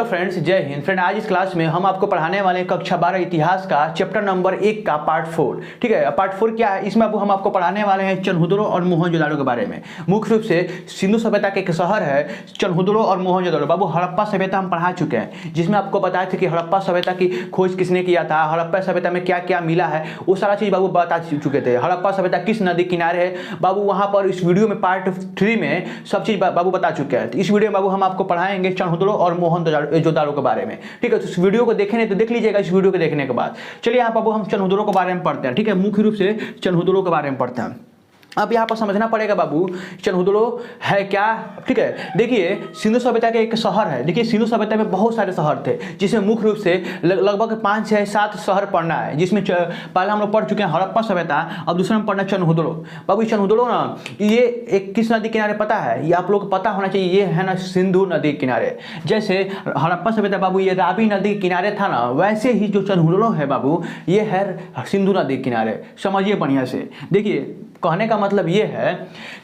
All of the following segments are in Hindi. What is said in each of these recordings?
हेलो फ्रेंड्स, जय हिंद। फ्रेंड, आज इस क्लास में हम आपको पढ़ाने वाले हैं कक्षा 12 इतिहास का चैप्टर नंबर 1 का पार्ट 4। ठीक है, पार्ट 4 क्या है? इसमें हम आपको पढ़ाने वाले हैं चनहुदड़ो और मोहनजोदाड़ो के बारे में। मुख्य रूप से सिंधु सभ्यता के एक शहर है चनहुदड़ो और मोहनजोदाड़ो। बाबू, हड़प्पा सभ्यता हम पढ़ा चुके हैं, जिसमें आपको बताया था कि हड़प्पा सभ्यता की खोज किसने किया था, हड़प्पा सभ्यता में क्या क्या मिला है, वो सारा चीज़ बाबू बता चुके थे। हड़प्पा सभ्यता किस नदी किनारे है बाबू, वहाँ पर इस वीडियो में पार्ट 3 में सब चीज़ बाबू बता चुके हैं। इस वीडियो में बाबू हम आपको पढ़ाएंगे चनहुदड़ो और मोहनजोदाड़ो के बारे में। ठीक है, तो इस वीडियो को देखें तो देख लीजिएगा इस वीडियो को देखने के बाद। चलिए यहाँ बाबू हम चनहुदड़ो के बारे में पढ़ते हैं। ठीक है, मुख्य रूप से चनहुदड़ो के बारे में पढ़ते हैं। अब यहाँ पर समझना पड़ेगा बाबू चनहुदड़ो है क्या। ठीक है, देखिए सिंधु सभ्यता के एक शहर है। देखिए सिंधु सभ्यता में बहुत सारे शहर थे, जिसमें मुख्य रूप से लगभग 5 से 7 शहर पढ़ना है, जिसमें पहले हम लोग पढ़ चुके हैं हड़प्पा सभ्यता, अब दूसरे में पढ़ना चनहुदड़ो। बाबू चनहुदड़ो ना, ये एक किस नदी किनारे पता है? ये आप लोग को पता होना चाहिए, ये है ना सिंधु नदी किनारे। जैसे हड़प्पा सभ्यता बाबू ये रावी नदी किनारे था ना, वैसे ही जो चनहुदड़ो है बाबू ये है सिंधु नदी किनारे। समझिए बढ़िया से। देखिए कहने का मतलब ये है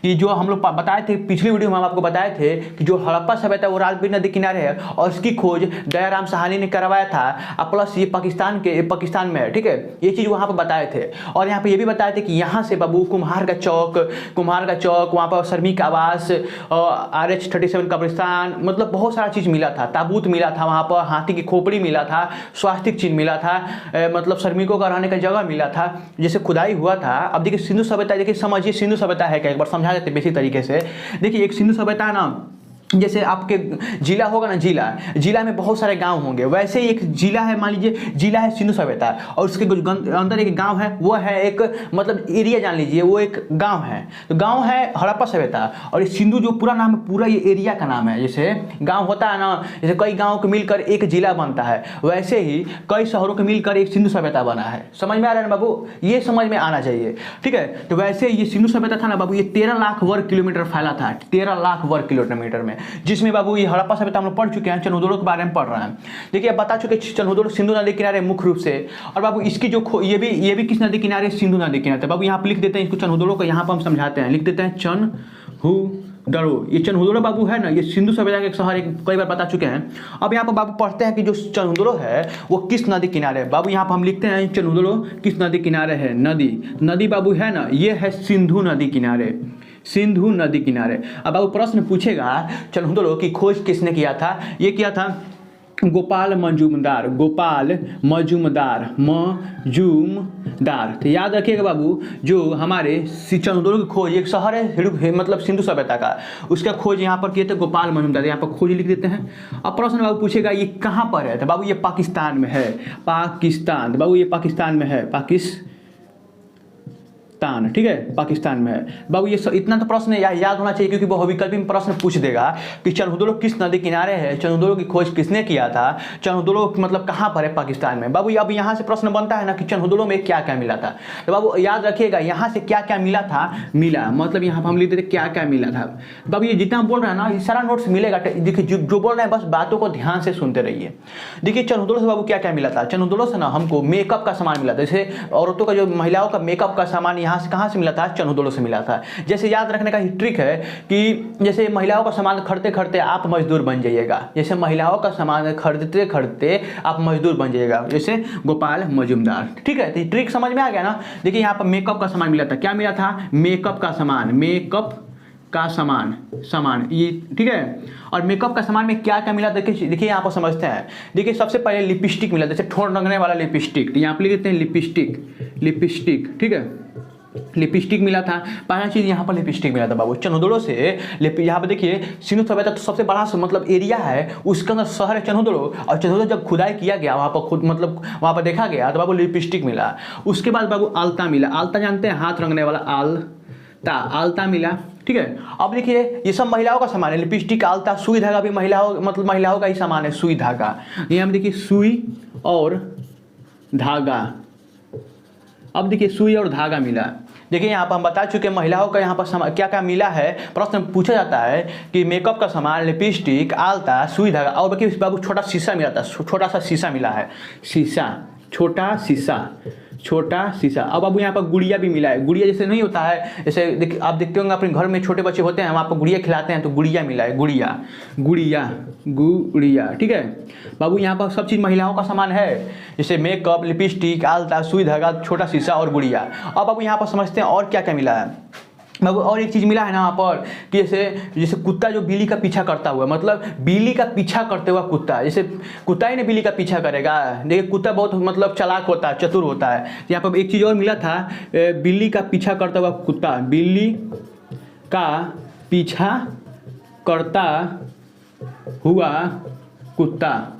कि जो हम लोग बताए थे पिछली वीडियो में, हम आपको बताए थे कि जो हड़प्पा सभ्यता वो रावी नदी किनारे है और इसकी खोज दयाराम साहनी ने करवाया था, प्लस ये पाकिस्तान में है। ठीक है, ये चीज़ वहाँ पर बताए थे। और यहाँ पे ये भी बताए थे कि यहाँ से बाबू कुम्हार का चौक, वहाँ पर श्रमिक आवास, RH-37 कब्रिस्तान, मतलब बहुत सारा चीज़ मिला था। ताबूत मिला था, वहाँ पर हाथी की खोपड़ी मिला था, स्वास्तिक चिन्ह मिला था, मतलब श्रमिकों का रहने का जगह मिला था, जैसे खुदाई हुआ था। अब देखिए सिंधु सभ्यता, देखिए समझिए सिंधु सभ्यता है क्या, एक बार समझा देते बेसिक तरीके से। देखिए एक सिंधु सभ्यता है ना, जैसे आपके जिला होगा ना, जिला में बहुत सारे गांव होंगे, वैसे ही एक जिला है, मान लीजिए जिला है सिंधु सभ्यता, और उसके अंदर एक गांव है, वो है एक मतलब एरिया जान लीजिए, वो एक गांव है। तो गांव है हड़प्पा सभ्यता, और ये सिंधु जो पूरा नाम है, पूरा ये एरिया का नाम है। जैसे गांव होता है ना, जैसे कई गाँव को मिलकर एक जिला बनता है, वैसे ही कई शहरों को मिलकर एक सिंधु सभ्यता बना है। समझ में आ रहा है ना बाबू? ये समझ में आना चाहिए। ठीक है, तो वैसे ये सिंधु सभ्यता था ना बाबू, ये 13 लाख वर्ग किलोमीटर फैला था, 13 लाख वर्ग किलोमीटर में, जिसमें बाबू ये हड़प्पा सभ्यता हम लोग पढ़ चुके हैं, चनहुदड़ो के बारे में पढ़ रहे हैं। देखिए बता चुके चनहुदड़ो सिंधु नदी किनारे मुख्य रूप से। और बाबू इसकी जो ये भी किस नदी किनारे? सिंधु नदी किनारे। बाबू यहाँ पर लिख देते हैं इसको, चनहुदड़ो को यहाँ पर हम समझाते हैं, लिख देते हैं चनहुदड़ो। ये चनहुदड़ो बाबू है ना, ये सिंधु सभ्यता का एक शहर, कई बार बता चुके हैं। अब यहाँ पर बाबू पढ़ते हैं कि जो चनहुदड़ो है वो किस नदी किनारे है। बाबू यहाँ पर हम लिखते हैं चनहुदड़ो किस नदी किनारे है। नदी बाबू है ना, ये है सिंधु नदी किनारे, सिंधु नदी किनारे। अब बाबू प्रश्न पूछेगा चनहुदड़ो की खोज किसने किया था? ये किया था गोपाल मजूमदार। तो याद रखिएगा बाबू, जो हमारे चनहुदड़ो की खोज, एक शहर है मतलब सिंधु सभ्यता का, उसका खोज यहाँ पर किए थे गोपाल मजूमदार। यहाँ पर खोज लिख देते हैं। अब प्रश्न बाबू पूछेगा ये कहाँ पर है? तो बाबू ये पाकिस्तान में है, पाकिस्तान। बाबू ये पाकिस्तान में है, ठीक है, पाकिस्तान में है। बाबू ये इतना तो प्रश्न याद होना चाहिए, क्योंकि वो विकल्पी में प्रश्न पूछ देगा कि चनहुदड़ो किस नदी किनारे है, चनहुदड़ो की खोज किसने किया था, चनहुदड़ो मतलब कहाँ पर है, पाकिस्तान में। बाबू अब यहाँ से प्रश्न बनता है ना कि चनहुदड़ो में क्या क्या मिला था। तो बाबू याद रखिएगा यहाँ से क्या क्या मिला था, मतलब यहाँ पर हम लिखते थे क्या क्या मिला था। बाबू ये जितना बोल रहे हैं ना, ये सारा नोट्स मिलेगा। देखिए जो बोल रहे हैं बस बातों को ध्यान से सुनते रहिए। देखिए चनहुदड़ो से बाबू क्या क्या मिला था। चनहुदड़ो से ना हमको मेकअप का सामान मिला था, जैसे औरतों का जो महिलाओं का मेकअप का सामान यहाँ से कहाँ से मिला था? चनहुदड़ो से मिला था। जैसे याद रखने का ट्रिक है कि जैसे महिलाओं का सामान खरीदते खरीदते आप मजदूर बन जाइएगा, जैसे महिलाओं का सामान खरीदते खरीदते आप मजदूर बन जाइएगा, जैसे गोपाल मजूमदार। ठीक है, तो ट्रिक समझ में आ गया ना। देखिए यहाँ पर मेकअप का सामान मिला था। क्या मिला था? मेकअप का सामान ये। ठीक है, और मेकअप का सामान में क्या क्या मिला देखिए यहाँ पर समझते हैं। देखिए सबसे पहले लिपस्टिक मिला, जैसे ठोर रंगने वाला लिपस्टिक, यहाँ पे लिख देते हैं लिपस्टिक। ठीक है, लिपस्टिक मिला था। पहला चीज़ यहाँ पर लिपस्टिक मिला था बाबू चनहुदड़ो से। यहाँ पे देखिए सिंधु सभ्यता तो सबसे बड़ा मतलब एरिया है, उसके अंदर शहर है चनहुदड़ो, और चनहुदड़ो जब खुदाई किया गया वहाँ पर खुद मतलब वहाँ पर देखा गया तो बाबू लिपस्टिक मिला। उसके बाद बाबू आलता मिला। आलता जानते हैं, हाथ रंगने वाला आलता मिला। ठीक है, अब देखिए ये सब महिलाओं का सामान है, लिपस्टिक, आलता, सुई धागा भी महिलाओं का ही सामान है, सुई धागा। यहाँ हम देखिए सुई और धागा। अब देखिए सुई और धागा मिला। देखिए यहाँ पर हम बता चुके महिलाओं का यहाँ पर क्या क्या मिला है। प्रश्न पूछा जाता है कि मेकअप का सामान, लिपस्टिक, आलता, सुई धागा, और बाकी बाबू छोटा शीशा मिला था, छोटा सा शीशा मिला है, छोटा शीशा छोटा शीशा। अब बाबू यहाँ पर गुड़िया भी मिला है। गुड़िया जैसे नहीं होता है, जैसे आप देखते होंगे अपने घर में छोटे बच्चे होते हैं, हम आपको गुड़िया खिलाते हैं तो गुड़िया मिला है, गुड़िया गुड़िया गुड़िया। ठीक है बाबू, यहाँ पर सब चीज़ महिलाओं का सामान है, जैसे मेकअप, लिपस्टिक, आलता, सुई धागा, छोटा शीशा और गुड़िया। अब बाबू यहाँ पर समझते हैं और क्या क्या मिला है बाबू। और एक चीज़ मिला है ना यहाँ पर कि जैसे कुत्ता जो बिल्ली का पीछा करता हुआ, मतलब बिल्ली का पीछा करते हुआ कुत्ता, जैसे कुत्ता ही ना बिल्ली का पीछा करेगा। देखिए कुत्ता बहुत मतलब चालाक होता है, चतुर होता है। यहाँ पर एक चीज़ और मिला था, बिल्ली का पीछा करता हुआ कुत्ता, बिल्ली का पीछा करता हुआ कुत्ता।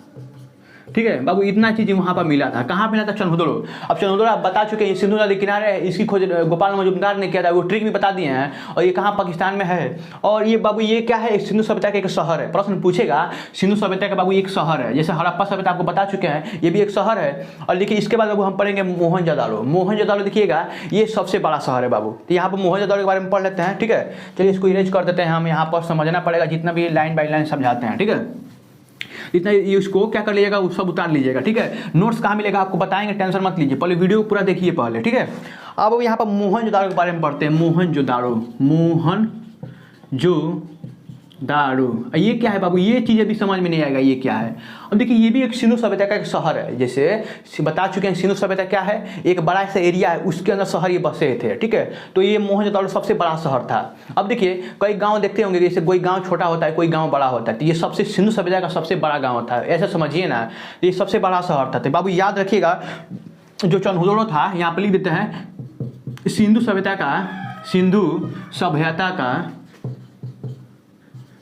ठीक है बाबू, इतना चीज़ वहाँ पर मिला था। कहाँ मिला था? चनहुदड़ो। अब चनहुदड़ो आप बता चुके हैं, सिंधु नदी किनारे है, इसकी खोज गोपाल मजुमदार ने किया था, वो ट्रिक भी बता दिए हैं। और ये कहाँ? पाकिस्तान में है। और ये बाबू ये क्या है? सिंधु सभ्यता का एक शहर है। प्रश्न पूछेगा सिंधु सभ्यता का बाबू एक शहर है, जैसे हड़प्पा सभ्यता आपको बता चुके हैं, ये भी एक शहर है। और देखिए इसके बाद बाबू हम पढ़ेंगे मोहनजोदाड़ो। मोहनजोदाड़ो देखिएगा ये सबसे बड़ा शहर है बाबू। तो यहाँ पर मोहनजोदाड़ो के बारे में पढ़ लेते हैं। ठीक है चलिए इसको इरेज कर देते हैं हम, यहाँ पर समझना पड़ेगा जितना भी लाइन बाई लाइन समझाते हैं। ठीक है इतना उसको क्या कर लीजिएगा, वो सब उतार लीजिएगा। ठीक है नोट्स कहाँ मिलेगा आपको बताएंगे, टेंशन मत लीजिए, पहले वीडियो पूरा देखिए पहले। ठीक है अब यहाँ पर मोहनजोदाड़ो के बारे में पढ़ते हैं। मोहनजोदाड़ो, मोहनजोदाड़ो ये क्या है बाबू? ये चीज़ अभी समझ में नहीं आएगा ये क्या है। अब देखिए ये भी एक सिंधु सभ्यता का एक शहर है, जैसे बता चुके हैं सिंधु सभ्यता क्या है, एक बड़ा सा एरिया है, उसके अंदर शहर ये बसे थे। ठीक है तो ये मोहनजोदाड़ो सबसे बड़ा शहर था। अब देखिए कई गांव देखते होंगे, जैसे कोई गांव छोटा होता है, कोई गांव बड़ा होता है, तो ये सबसे सिंधु सभ्यता का सबसे बड़ा गाँव था, ऐसा समझिए ना। ये सबसे बड़ा शहर था। तो बाबू याद रखिएगा जो चनहुदड़ो था, यहाँ पर लिख देते हैं सिंधु सभ्यता का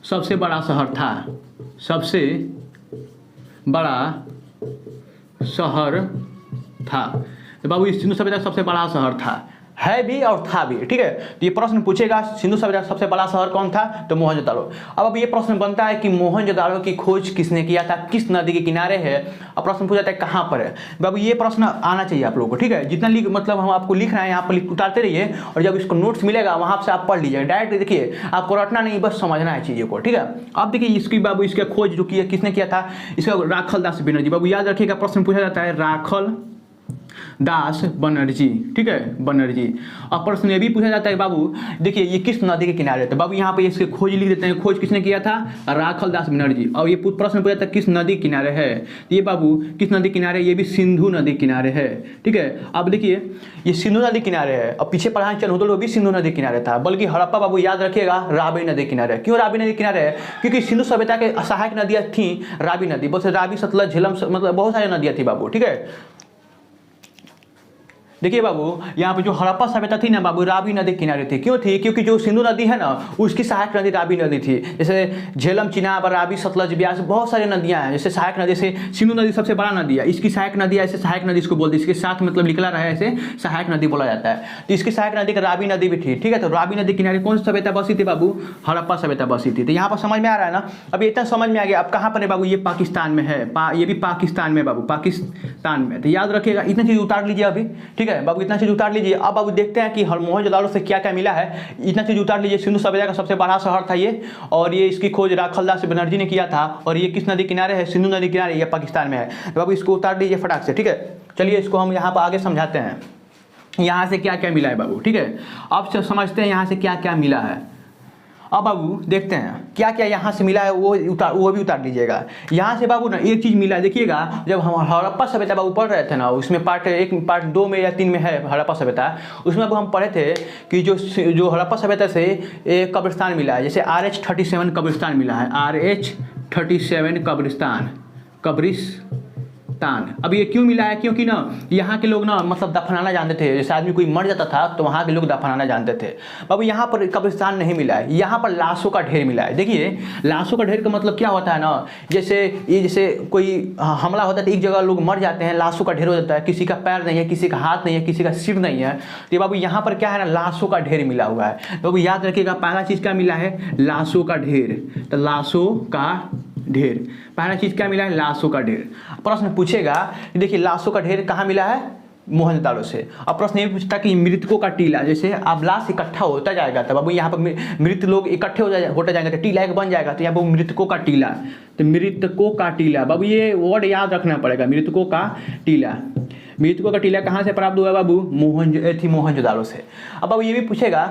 सबसे बड़ा शहर था, सबसे बड़ा शहर था। तो बाबू इस सिंधु सभ्यता सबसे बड़ा शहर था, है भी और था भी। ठीक है तो ये प्रश्न पूछेगा सिंधु सभ्यता का सबसे बड़ा शहर कौन था, तो मोहनजोदाड़ो। अब ये प्रश्न बनता है कि मोहनजोदाड़ो की खोज किसने किया था, किस नदी के किनारे है। अब प्रश्न पूछा जाता है कहाँ पर है। बाबू ये प्रश्न आना चाहिए आप लोगों को। ठीक है जितना मतलब हम आपको लिख रहे हैं यहाँ पर उतारते रहिए, और जब इसको नोट्स मिलेगा वहाँ से आप पढ़ लीजिएगा। डायरेक्ट देखिए आपको रटना नहीं, बस समझना है चीज़ों को। ठीक है अब देखिए इसकी बाबू इसका खोज जो किया किसने किया था, इसका राखल दास बनर्जी। बाबू याद रखिएगा प्रश्न पूछा जाता है राखल दास बनर्जी। ठीक है बनर्जी। और प्रश्न ये भी पूछा जाता है बाबू देखिए ये किस नदी के किनारे है, तो बाबू यहाँ पे इसके खोज लिख देते हैं, खोज किसने किया था, राखल दास बनर्जी। और ये प्रश्न पूछा जाता है किस नदी किनारे है, तो ये बाबू किस नदी किनारे, ये भी सिंधु नदी किनारे है। ठीक है अब देखिए ये सिंधु नदी किनारे है, और पीछे पढ़ा चनहुदड़ो भी सिंधु नदी किनारे था, बल्कि हड़प्पा बाबू याद रखिएगा रावी नदी किनारे। क्यों रावी नदी किनारे है? क्योंकि सिंधु सभ्यता के सहायक नदियाँ थी रावी नदी, बहुत रावी, सतलज, झेलम, मतलब बहुत सारी नदियाँ थी बाबू। ठीक है देखिए बाबू यहाँ पे जो हड़प्पा सभ्यता थी ना बाबू, रावी नदी किनारे थी। क्यों थी? क्योंकि जो सिंधु नदी है ना उसकी सहायक नदी रावी नदी थी। जैसे झेलम, चिनाब, रावी, सतलज, ब्यास, बहुत सारी नदियाँ हैं। जैसे सहायक नदी से सिंधु नदी सबसे बड़ा नदी है, इसकी सहायक नदी है, ऐसे सहायक नदी इसको बोलते हैं, इसके साथ मतलब निकला रहा है, ऐसे सहायक नदी बोला जाता है। तो इसकी सहायक नदी का रावी नदी भी थी। ठीक है तो रावी नदी किनारे कौन सी सभ्यता बसी थी बाबू, हड़प्पा सभ्यता बसी थी। तो यहाँ पर समझ में आ रहा है ना, अब इतना समझ में आ गया। अब कहाँ पर है बाबू, ये पाकिस्तान में है, ये भी पाकिस्तान में बाबू, पाकिस्तान में। तो याद रखिएगा इतना चीज़ उतार लीजिए अभी। ठीक है बाबू इतना चीज़ उतार लीजिए। अब अब देखते हैं कि मोहनजोदाड़ो से क्या क्या मिला है, इतना चीज उतार लीजिए। सिंधु सभ्यता का सबसे बड़ा शहर था ये, और ये इसकी खोज राखल दास बनर्जी ने किया था, और ये किस नदी किनारे है, सिंधु नदी किनारे, ये पाकिस्तान में है। तो बाबू इसको उतार लीजिए फटाक से। ठीक है चलिए इसको हम यहाँ पर आगे समझाते हैं, यहाँ से क्या क्या मिला है बाबू। ठीक है अब समझते हैं यहाँ से क्या क्या मिला है। अब बाबू देखते हैं क्या क्या यहाँ से मिला है, वो भी उतार लीजिएगा। यहाँ से बाबू ना एक चीज़ मिला, देखिएगा जब हम हड़प्पा सभ्यता बाबू पढ़ रहे थे ना, उसमें पार्ट 2 में या 3 में है हड़प्पा सभ्यता, उसमें अब हम पढ़े थे कि जो हड़प्पा सभ्यता से एक कब्रिस्तान मिला है, जैसे RH37 कब्रिस्तान मिला है, RH37 कब्रिस्तान। अब ये क्यों मिला है? क्योंकि ना यहाँ के लोग ना मतलब दफनाना जानते थे, जैसे आदमी कोई मर जाता था तो वहाँ के लोग दफनाना जानते थे। बाबू यहाँ पर कब्रिस्तान नहीं मिला है, यहाँ पर लाशों का ढेर मिला है। देखिए लाशों का ढेर का मतलब क्या होता है ना, जैसे कोई हमला होता है तो एक जगह लोग मर जाते हैं, लाशों का ढेर हो जाता है, किसी का पैर नहीं है, किसी का हाथ नहीं है, किसी का सिर नहीं है। तो बाबू यहाँ पर क्या है ना, लाशों का ढेर मिला हुआ है। बाबू याद रखिएगा पहला चीज़ क्या मिला है, लाशों का ढेर। तो लाशों का ढेर पहला चीज क्या मिला है, लाशों का ढेर। प्रश्न पूछेगा देखिए लाशों का ढेर कहाँ मिला है, मोहनजोदाड़ो से। अब प्रश्न ये पूछता कि मृतकों का टीला, जैसे अब लाश इकट्ठा होता जाएगा तब बाबू यहाँ पर मृत लोग इकट्ठे होता जाएंगे तो टीला एक बन जाएगा, तो यहाँ पर मृतकों का टीला। तो मृतकों का टीला बाबू ये वर्ड याद रखना पड़ेगा, मृतकों का टीला। मृतकों का टीला कहाँ से प्राप्त हुआ बाबू? मोहनजोदाड़ो से। अब बाबू ये भी पूछेगा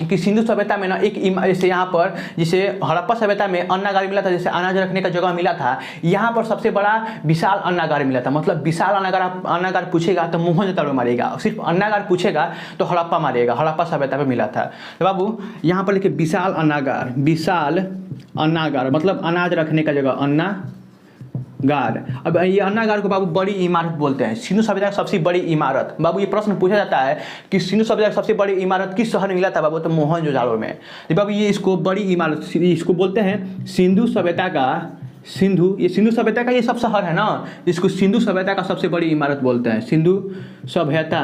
कि सिंधु सभ्यता में ना एक जैसे यहाँ पर जैसे हड़प्पा सभ्यता में अन्नागार मिला था, जैसे अनाज रखने का जगह मिला था, यहाँ पर सबसे बड़ा विशाल अन्नागार मिला था। मतलब विशाल अन्नागार पूछेगा तो मोहनजोदाड़ो मारेगा, सिर्फ अन्नागार पूछेगा तो हड़प्पा मारेगा, हड़प्पा सभ्यता पे मिला था। तो बाबू यहाँ पर लिखे विशाल अन्नागार मतलब अनाज रखने का जगह, अन्नागार। अब ये अन्नागार को बाबू बड़ी इमारत बोलते हैं। सिंधु सभ्यता की सबसे बड़ी इमारत, बाबू ये प्रश्न पूछा जाता है कि सिंधु सभ्यता की सबसे बड़ी इमारत किस शहर में मिला था बाबू? तो मोहनजोदाड़ो में। तो बाबू ये इसको बड़ी इमारत, इसको बोलते हैं सिंधु सभ्यता का, ये सिंधु सभ्यता का ये सब शहर है ना, इसको सिंधु सभ्यता का सबसे बड़ी इमारत बोलते हैं। सिंधु सभ्यता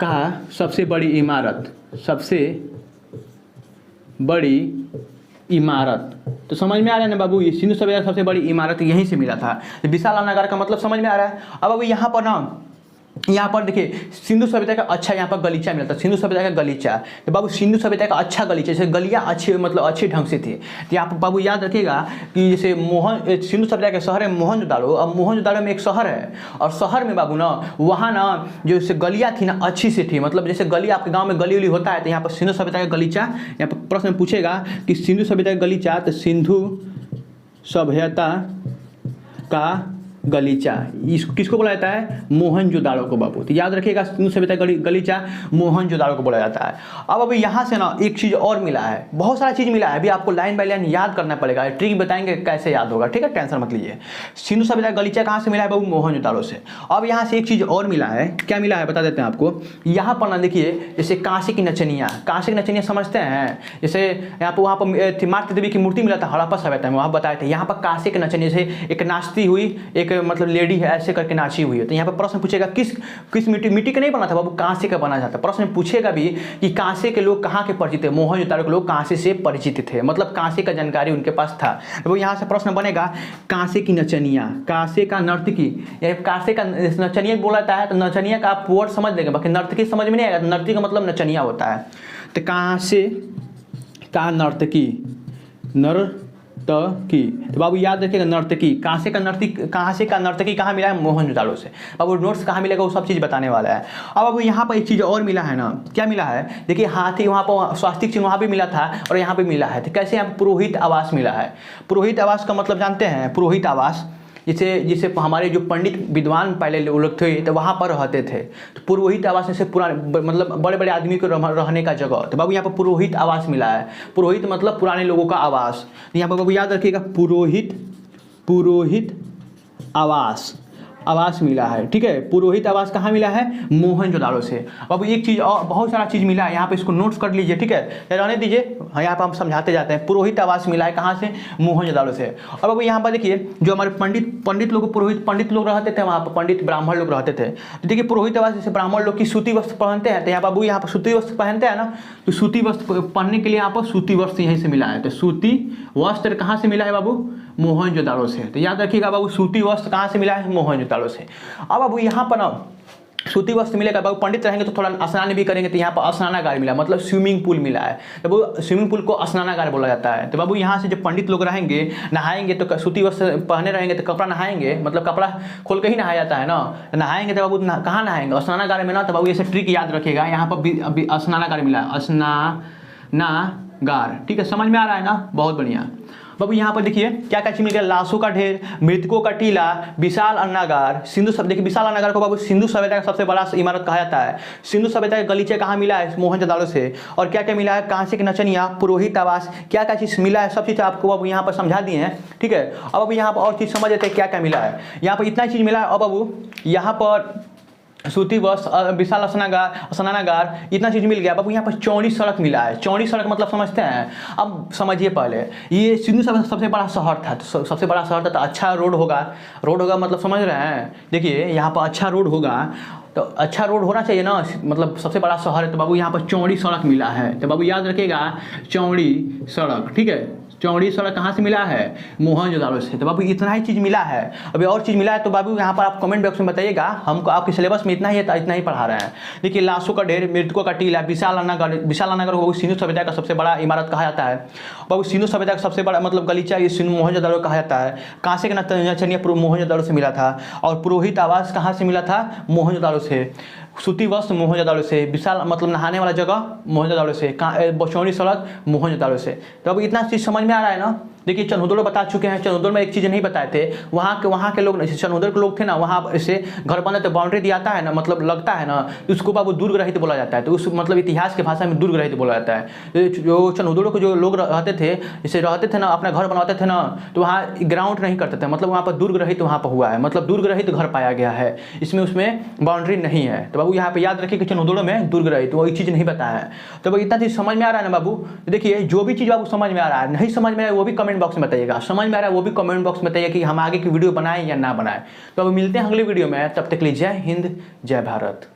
का सबसे बड़ी इमारत, सबसे बड़ी इमारत। तो समझ में आ रहा है ना बाबू, ये सिंधु सभ्यता सबसे बड़ी इमारत यहीं से मिला था। तो विशाल अन्नागार का मतलब समझ में आ रहा है। अब बाबू यहाँ पर ना, यहाँ पर देखिए सिंधु सभ्यता का अच्छा यहाँ पर गलीचा मिला था, सिंधु सभ्यता का गलीचा। तो बाबू सिंधु सभ्यता का अच्छा गलीचा, जैसे गलियाँ अच्छे मतलब अच्छे ढंग से थी। तो यहाँ पर बाबू याद रखिएगा कि जैसे सिंधु सभ्यता के शहर है मोहनजोदाड़ो। अब मोहनजोदाड़ो में एक शहर है, और शहर में बाबू ना वहाँ ना जो जैसे गलियाँ थी ना अच्छी से थी, मतलब जैसे गली आपके गाँव में गली उली होता है, तो यहाँ पर सिंधु सभ्यता का गलीचा। यहाँ पर प्रश्न पूछेगा कि सिंधु सभ्यता का गलीचा, तो सिंधु सभ्यता का गलीचा इसको किसको बोला जाता है? मोहनजोदाड़ो को बाबू। तो याद रखिएगा सिंधु सभ्यता गलीचा मोहनजोदाड़ो को बोला जाता है। अब अभी यहाँ से ना एक चीज़ और मिला है, बहुत सारा चीज़ मिला है, अभी आपको लाइन बाय लाइन याद करना पड़ेगा, ट्रिक बताएंगे कैसे याद होगा, ठीक है, टेंशन मत लीजिए। सिंधु सभ्यता गलीचा कहाँ से मिला है बाबू? मोहनजोदाड़ो से। अब यहाँ से एक चीज़ और मिला है, क्या मिला है बता देते हैं आपको। यहाँ पर ना देखिए जैसे कांसे की नचनियाँ समझते हैं, जैसे यहाँ पर वहाँ पर मातृ देवी की मूर्ति मिला था हड़प्पा सभ्यता में, वहाँ बताए थे। यहाँ पर कांसे की नचनिया, जैसे एक नाचती हुई एक मतलब लेडी है, ऐसे करके नाची हुई है। तो यहाँ पर प्रश्न पूछेगा किस मिट्टी का नहीं बना था बाबू? कांसे का बना जाता। प्रश्न पूछेगा भी कि कांसे के लोग कहाँ के परिचित थे? मोहनजोदाड़ो के लोग कांसे से परिचित थे, मतलब कांसे का जानकारी उनके पास था। तो यहाँ से प्रश्न बनेगा कांसे की नचनिया, कांसे का नर्तकी, कांसे का नचनिया बोला जाता है। तो नचनिया का आप वर्ड समझ लेंगे, बाकी नर्तकी समझ में नहीं आएगा। नर्तकी का मतलब नचनिया होता है। तो कांसे का नर्तकी, तो बाबू याद रखिएगा नर्तकी, कांसे का नर्तकी कहाँ मिला है? मोहनजोदाड़ो से। बाबू नोट्स कहाँ मिलेगा वो सब चीज़ बताने वाला है। अब बाबू यहाँ पर एक चीज़ और मिला है ना, क्या मिला है? देखिए हाथी, वहाँ पर स्वास्तिक चिन्ह वहाँ भी मिला था और यहाँ पे मिला है। तो कैसे? यहाँ पर पुरोहित आवास मिला है। पुरोहित आवास का मतलब जानते हैं? पुरोहित आवास जिसे हमारे जो पंडित विद्वान पहले लोग थे तो वहाँ पर रहते थे। तो पुरोहित आवास से पुराने मतलब बड़े बड़े आदमी को रहने का जगह। तो बाबू यहाँ पर पुरोहित आवास मिला है। पुरोहित मतलब पुराने लोगों का आवास। यहाँ पर बाबू याद रखिएगा पुरोहित आवास मिला है, ठीक है। पुरोहित आवास कहाँ मिला है? मोहनजोदाड़ो से। अब एक चीज़ और बहुत सारा चीज़ मिला है, यहाँ पे इसको नोट्स कर लीजिए, ठीक है, रहने दीजिए। हाँ यहाँ पर हम समझाते जाते हैं। पुरोहित आवास मिला है कहाँ से? मोहनजोदाड़ो से। अब अब यहाँ पर देखिए जो हमारे पंडित लोग, पुरोहित पंडित लोग रहते थे, वहाँ पर पंडित ब्राह्मण लोग रहते थे। तो देखिए पुरोहित आवास जैसे ब्राह्मण लोग की सूती वस्त्र पहनते हैं, तो यहाँ बाबू यहाँ पर सूती वस्त्र पहनते हैं ना, तो सूती वस्त्र पहनने के लिए यहाँ पर सूती वस्त्र यहीं से मिला है। तो सूती वस्त्र कहाँ से मिला है बाबू? मोहनजोदाड़ो से। तो याद रखिएगा बाबू सूती वस्त्र कहाँ से मिला है? मोहनजोदाड़ो से। अब बाबू यहाँ पर ना सूती वस्त्र मिलेगा बाबू, पंडित रहेंगे तो थोड़ा स्नान भी करेंगे, तो यहाँ पर स्नानागार मिला, मतलब स्विमिंग पूल मिला है। तो बाबू स्विमिंग पूल को स्नानागार बोला जाता है। तो बाबू यहाँ से जब पंडित लोग रहेंगे, नहाएंगे, तो सूती वस्त्र पहने रहेंगे, तो कपड़ा नहाएंगे, मतलब कपड़ा खोल के ही नहाया जाता है ना। नहाएंगे तो बाबू कहाँ नहाएंगे? स्नानागार में ना। तो बाबू ये ट्रिक याद रखिएगा, यहाँ पर स्नानागार मिला है, स्नानागार, ठीक है, समझ में आ रहा है ना? बहुत बढ़िया। बाबू यहाँ पर देखिए क्या क्या चीज मिल गया? लाशों का ढेर, मृतकों का टीला, विशाल अन्नागार, सिंधु सभ्यता। देखिए विशाल अन्नागार को बाबू सिंधु सभ्यता का सबसे बड़ा इमारत कहा जाता है। सिंधु सभ्यता का गलीचा कहाँ मिला है? मोहनजोदाड़ो से। और क्या क्या मिला है? कांसे की नचनिया, पुरोहित आवास, क्या क्या चीज़ मिला है, सब चीज़ आपको अब यहाँ पर समझा दिए हैं, ठीक है। अब यहाँ पर और चीज़ समझ लेते हैं क्या क्या मिला है। यहाँ पर इतना चीज़ मिला है। अब बाबू यहाँ पर सूती वस्त्र, विशाल स्नानागार, इतना चीज़ मिल गया। बाबू यहाँ पर चौड़ी सड़क मिला है। चौड़ी सड़क मतलब समझते हैं? अब समझिए पहले, ये सिंधु सभ्यता सबसे बड़ा शहर था, तो सबसे बड़ा शहर था तो अच्छा रोड होगा मतलब समझ रहे हैं? देखिए यहाँ पर अच्छा रोड होगा, तो अच्छा रोड होना चाहिए ना, मतलब सबसे बड़ा शहर है। तो बाबू यहाँ पर चौड़ी सड़क मिला है। तो बाबू याद रखिएगा चौड़ी सड़क, ठीक है, चौड़ी सड़क कहाँ से मिला है? मोहनजोदाड़ो से। तो बाबू इतना ही चीज़ मिला है। अभी और चीज़ मिला है तो बाबू यहाँ पर आप कमेंट बॉक्स में बताइएगा। हमको आपके सिलेबस में इतना ही है तो इतना ही पढ़ा रहे हैं। देखिए लाशों का ढेर, मृतकों का टीला, विशाल नगर को सिंधु सभ्यता का सबसे बड़ा इमारत कहा जाता है। बाबू सिंधु सभ्यता का सबसे बड़ा मतलब गलीचा ये सिंधु मोहनजोदाड़ो कहा जाता है। कांसे का नचनिया मोहनजोदाड़ो से मिला था। और पुरोहित आवास कहाँ से मिला था? मोहनजोदाड़ो से। सूती वस्त्र मोहनजोदाड़ो से। विशाल मतलब नहाने वाला जगह मोहनजोदाड़ो से। चौड़ी सड़क मोहनजोदाड़ो से। तो अब इतना चीज़ समझ में आ रहा है ना। देखिए चनहुदड़ो बता चुके हैं। चनहुदड़ो में एक चीज़ नहीं बताए थे, वहाँ के लोग, चनहुदड़ के लोग थे ना, वहाँ से घर बनते तो बाउंड्री दिया है ना, मतलब लगता है ना, उसको बाबू दुर्ग रहित बोला जाता है। तो उस मतलब इतिहास के भाषा में दुर्ग रहित बोला जाता है। जो चनहुदड़ो के जो लोग रहते थे, जैसे रहते थे ना, अपना घर बनाते थे ना, तो वहाँ ग्राउंड नहीं करते थे, मतलब वहाँ पर दुर्ग रहित वहाँ पर हुआ है, मतलब दुर्ग रहित घर पाया गया है। उसमें बाउंड्री नहीं है। तो बाबू यहाँ पे याद रखिए कि चनहुदड़ो में दुर्ग रहित, वही चीज़ नहीं बताया है। तो इतना चीज़ समझ में आ रहा है ना बाबू। देखिए जो भी चीज़ बाबू समझ में आ रहा है, नहीं समझ में आ रहा है वो भी कमेंट बॉक्स में बताइएगा। समझ में आ रहा है वो भी कमेंट बॉक्स में बताइए कि हम आगे की वीडियो बनाएं या ना बनाएं। तो अब मिलते हैं अगले वीडियो में, तब तक के लिए जय हिंद, जय भारत।